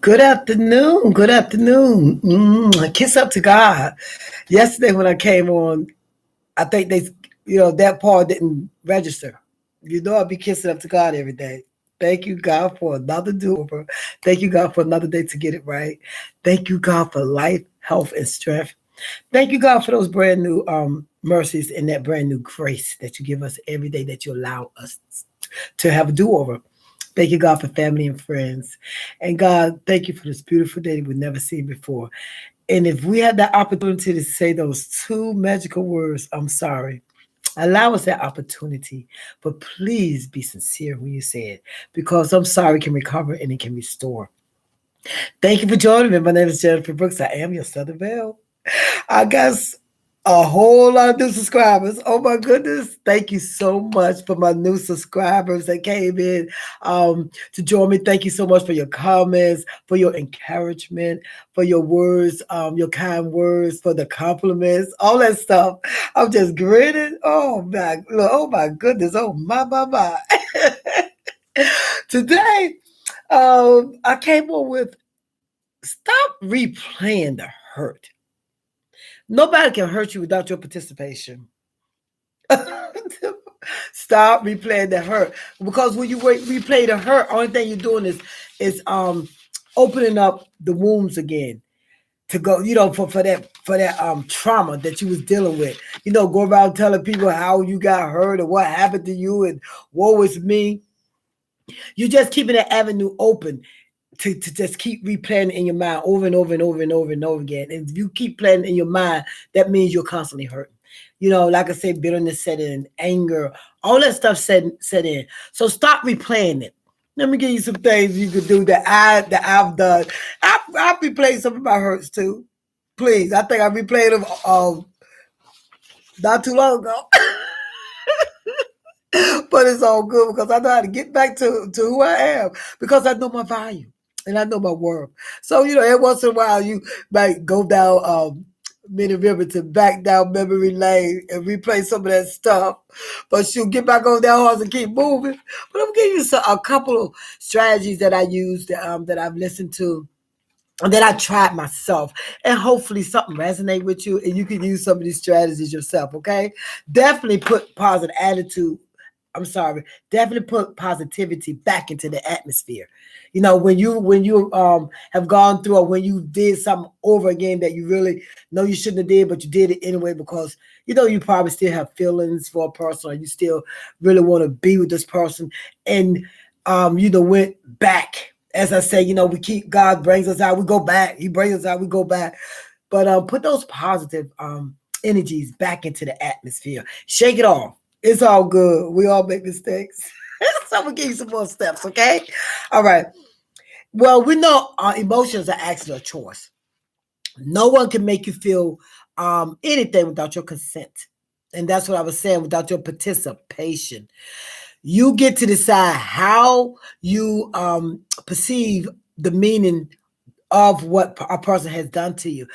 Good afternoon. Good afternoon. Kiss up to God. Yesterday when I came on, I think that part didn't register. I'll be kissing up to God every day. Thank you, God, for another do-over. Thank you, God, for another day to get it right. Thank you, God, for life, health, and strength. Thank you, God, for those brand new mercies and that brand new grace that you give us every day that you allow us to have a do-over. Thank you, God, for family and friends. And God, thank you for this beautiful day that we've never seen before. And if we had that opportunity to say those two magical words, I'm sorry. Allow us that opportunity, but please be sincere when you say it, because I'm sorry can recover and it can restore. Thank you for joining me. My name is Jennifer Brooks. I am your Southern Belle. I got a whole lot of new subscribers. Oh my goodness. Thank you so much for my new subscribers that came in to join me. Thank you so much for your comments, for your encouragement, for your words, your kind words, for the compliments, all that stuff. I'm just grinning. Oh my goodness. Oh my. Today, I came on with stop replaying the hurt. Nobody can hurt you without your participation. Stop replaying the hurt, because when you replay the hurt, only thing you're doing is opening up the wounds again to go. For that trauma that you was dealing with. Go around telling people how you got hurt or what happened to you and woe is me. You're just keeping that avenue open to just keep replaying it in your mind over and over and over and over and over again. And if you keep playing in your mind, that means you're constantly hurting. Like I said, bitterness set in, anger, all that stuff set in. So stop replaying it. Let me give you some things you could do that I've done. I've replayed some of my hurts too. Please, I think I replayed them not too long ago. But it's all good because I know how to get back to who I am, because I know my value and I know my worth. So, every once in a while you might go down Mini River to back down memory lane and replay some of that stuff. But she'll get back on that horse and keep moving. But I'm giving you a couple of strategies that I use that I've listened to and that I tried myself, and hopefully something resonate with you and you can use some of these strategies yourself. Okay, definitely put positive attitude. I'm sorry, definitely put positivity back into the atmosphere. When you have gone through, or when you did something over again that you really know you shouldn't have did, but you did it anyway because you probably still have feelings for a person, or you still really want to be with this person, and went back. As I say, we keep, God brings us out, we go back. He brings us out, we go back. But put those positive energies back into the atmosphere. Shake it off. It's all good. We all make mistakes. So I'm gonna give you some more steps, okay? All right. Well, we know our emotions are actually a choice. No one can make you feel anything without your consent. And that's what I was saying, without your participation. You get to decide how you perceive the meaning of what a person has done to you.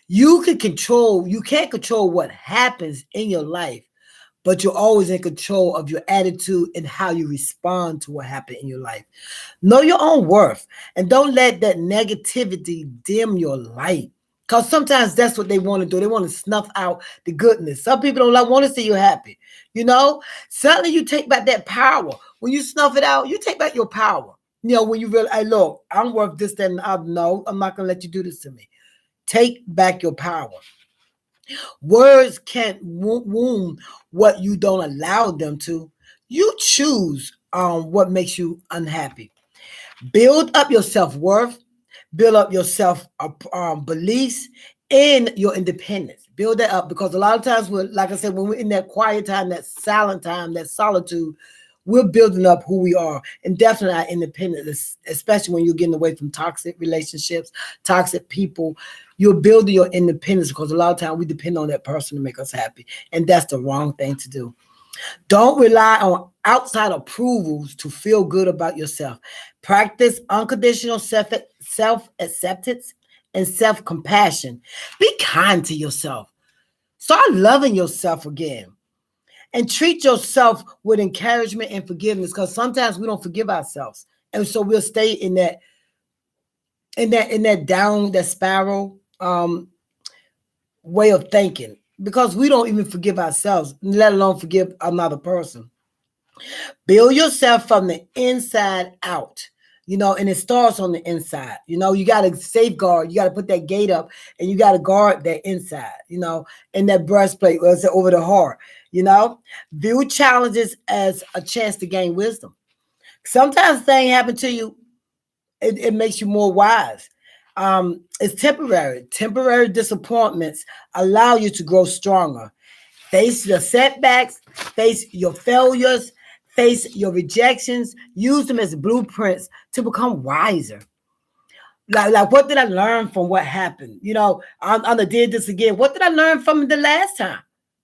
You can't control what happens in your life, but you're always in control of your attitude and how you respond to what happened in your life. Know your own worth and don't let that negativity dim your light. Because sometimes that's what they want to do. They want to snuff out the goodness. Some people don't want to see you happy. Suddenly you take back that power. When you snuff it out, you take back your power. When you realize, hey, look, I'm worth this, that, and the other. No, I'm not going to let you do this to me. Take back your power. Words can't wound what you don't allow them to. You choose what makes you unhappy. Build up your self-worth, build up your self beliefs and your independence. Build that up, because a lot of times, like I said, when we're in that quiet time, that silent time, that solitude, we're building up who we are, and definitely our independence, especially when you're getting away from toxic relationships, toxic people. You're building your independence, because a lot of times we depend on that person to make us happy, and that's the wrong thing to do. Don't rely on outside approvals to feel good about yourself. Practice unconditional self-acceptance and self-compassion. Be kind to yourself. Start loving yourself again. And treat yourself with encouragement and forgiveness, because sometimes we don't forgive ourselves. And so we'll stay in in that down that spiral way of thinking, because we don't even forgive ourselves, let alone forgive another person. Build yourself from the inside out. And it starts on the inside. You got to safeguard, you got to put that gate up, and you got to guard that inside, and that breastplate was over the heart. View challenges as a chance to gain wisdom. Sometimes things happen to you, it makes you more wise. It's temporary. Temporary disappointments allow you to grow stronger. Face your setbacks, face your failures, face your rejections, use them as blueprints to become wiser. Like what did I learn from what happened? I did this again. What did I learn from the last time?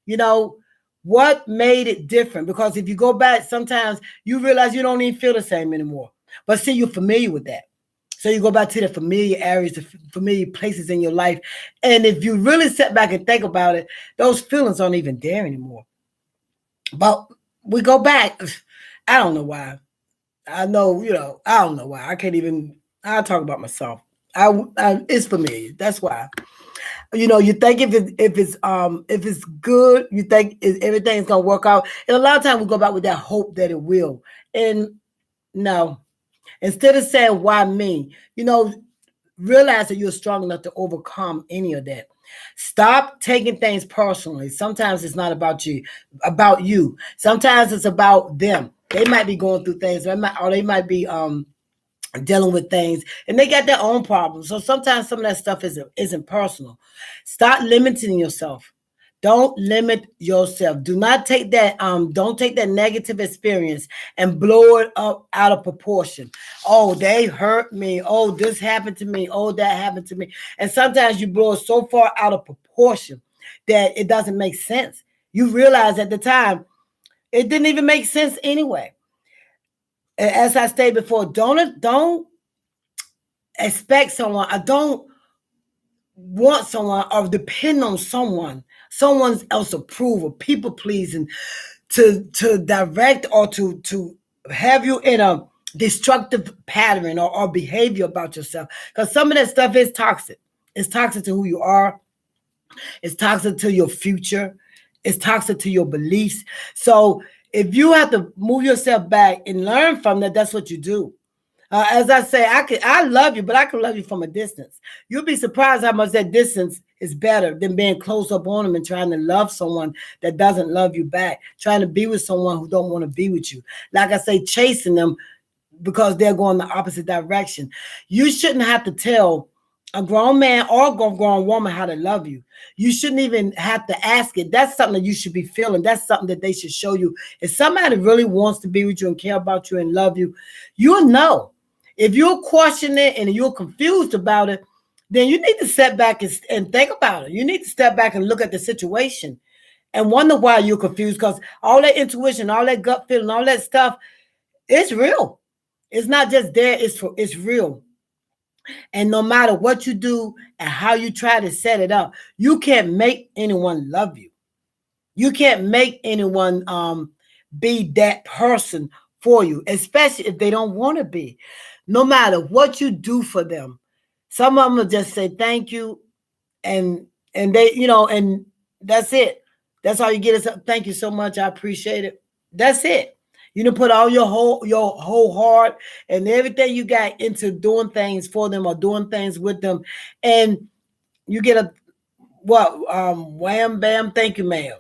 You know, what made it different? Because if you go back, sometimes you realize you don't even feel the same anymore. But see, you're familiar with that. So you go back to the familiar areas, the familiar places in your life. And if you really sit back and think about it, those feelings aren't even there anymore. But we go back. I don't know why. I know, I don't know why. I can't even, I'll talk about myself. It's familiar. That's why. You think if it's good, you think everything's gonna work out. And a lot of times we go back with that hope that it will. And no, instead of saying why me, realize that you're strong enough to overcome any of that. Stop taking things personally. Sometimes it's not about you. Sometimes it's about them. They might be going through things, or they might be dealing with things, and they got their own problems. So sometimes some of that stuff isn't personal. Stop limiting yourself. Don't limit yourself. Do not take that. Don't take that negative experience and blow it up out of proportion. Oh, they hurt me. Oh, this happened to me. Oh, that happened to me. And sometimes you blow it so far out of proportion that it doesn't make sense. You realize at the time it didn't even make sense anyway. As I stated before, don't expect someone. I don't want someone or depend on someone else approval, people pleasing, to direct or to have you in a destructive pattern or behavior about yourself. Because some of that stuff is toxic. It's toxic to who you are. It's toxic to your future. It's toxic to your beliefs. So if you have to move yourself back and learn from that, that's what you do. As I say, I love you, but I can love you from a distance. You'll be surprised how much that distance is better than being close up on them and trying to love someone that doesn't love you back, trying to be with someone who don't want to be with you. Like I say, chasing them because they're going the opposite direction. You shouldn't have to tell a grown man or a grown woman how to love you. You shouldn't even have to ask it. That's something that you should be feeling. That's something that they should show you. If somebody really wants to be with you and care about you and love you, you'll know. If you're questioning it and you're confused about it, then you need to step back and think about it. You need to step back and look at the situation and wonder why you're confused, because all that intuition, all that gut feeling, all that stuff, it's real. It's not just there, it's real. And no matter what you do and how you try to set it up, you can't make anyone love you. You can't make anyone be that person for you, especially if they don't want to be. No matter what you do for them, some of them will just say thank you, and they, and that's it. That's all you get is thank you so much. I appreciate it. That's it. You know, put all your whole heart and everything you got into doing things for them or doing things with them, and you get a what? Wham bam, thank you, ma'am.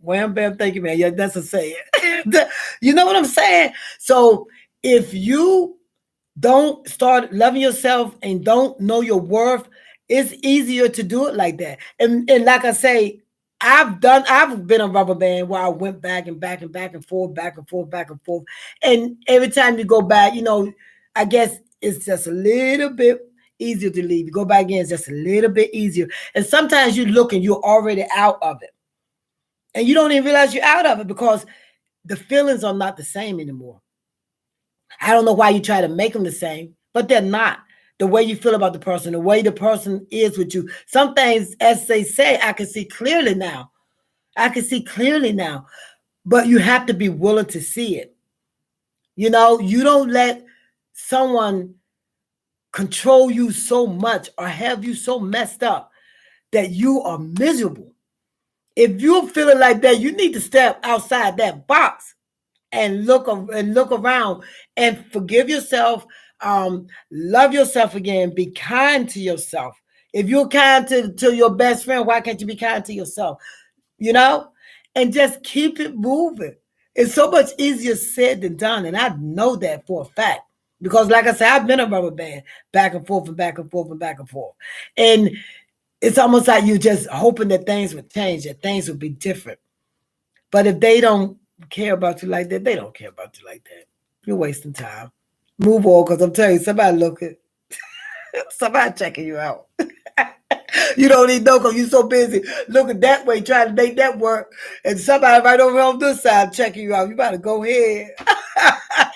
Wham bam, thank you, man. Yeah, that's a saying. You know what I'm saying? So if you don't start loving yourself and don't know your worth, it's easier to do it like that. And like I say, I've been a rubber band where I went back and back and back and forth, back and forth, back and forth. And every time you go back, I guess it's just a little bit easier to leave. You go back in, it's just a little bit easier. And sometimes you look and you're already out of it. And you don't even realize you're out of it because the feelings are not the same anymore. I don't know why you try to make them the same, but they're not. The way you feel about the person, the way the person is with you. Some things, as they say, I can see clearly now. I can see clearly now. But you have to be willing to see it. You don't let someone control you so much or have you so messed up that you are miserable. If you're feeling like that, you need to step outside that box and look around and forgive yourself. Love yourself again. Be kind to yourself. If you're kind to your best friend, why can't you be kind to yourself? You know, and just keep it moving. It's so much easier said than done, and I know that for a fact because, like I said, I've been a rubber band, back and forth and back and forth and back and forth, and it's almost like you just hoping that things would change, that things would be different. But if they don't care about you like that, they don't care about you like that. You're wasting time. Move on, because I'm telling you, somebody looking, somebody checking you out. You don't even know because you're so busy looking that way, trying to make that work, and somebody right over on this side checking you out. You better go ahead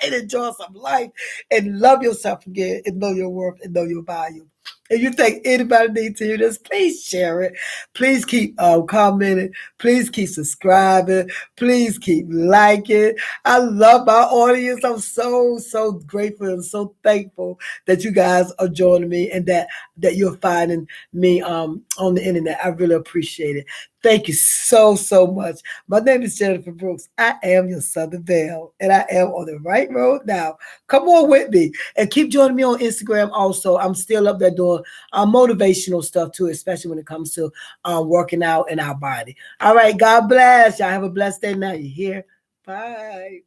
and enjoy some life and love yourself again and know your worth and know your value. If you think anybody needs to hear this, please share it. Please keep commenting. Please keep subscribing. Please keep liking. I love my audience. I'm so grateful and so thankful that you guys are joining me and that you're finding me on the internet. I really appreciate it. Thank you so much. My name is Jennifer Brooks. I am your Southern Belle, and I am on the right road now. Come on with me and keep joining me on Instagram also. I'm still up there doing motivational stuff too, especially when it comes to working out in our body. All right, God bless. Y'all have a blessed day now. You hear? Bye.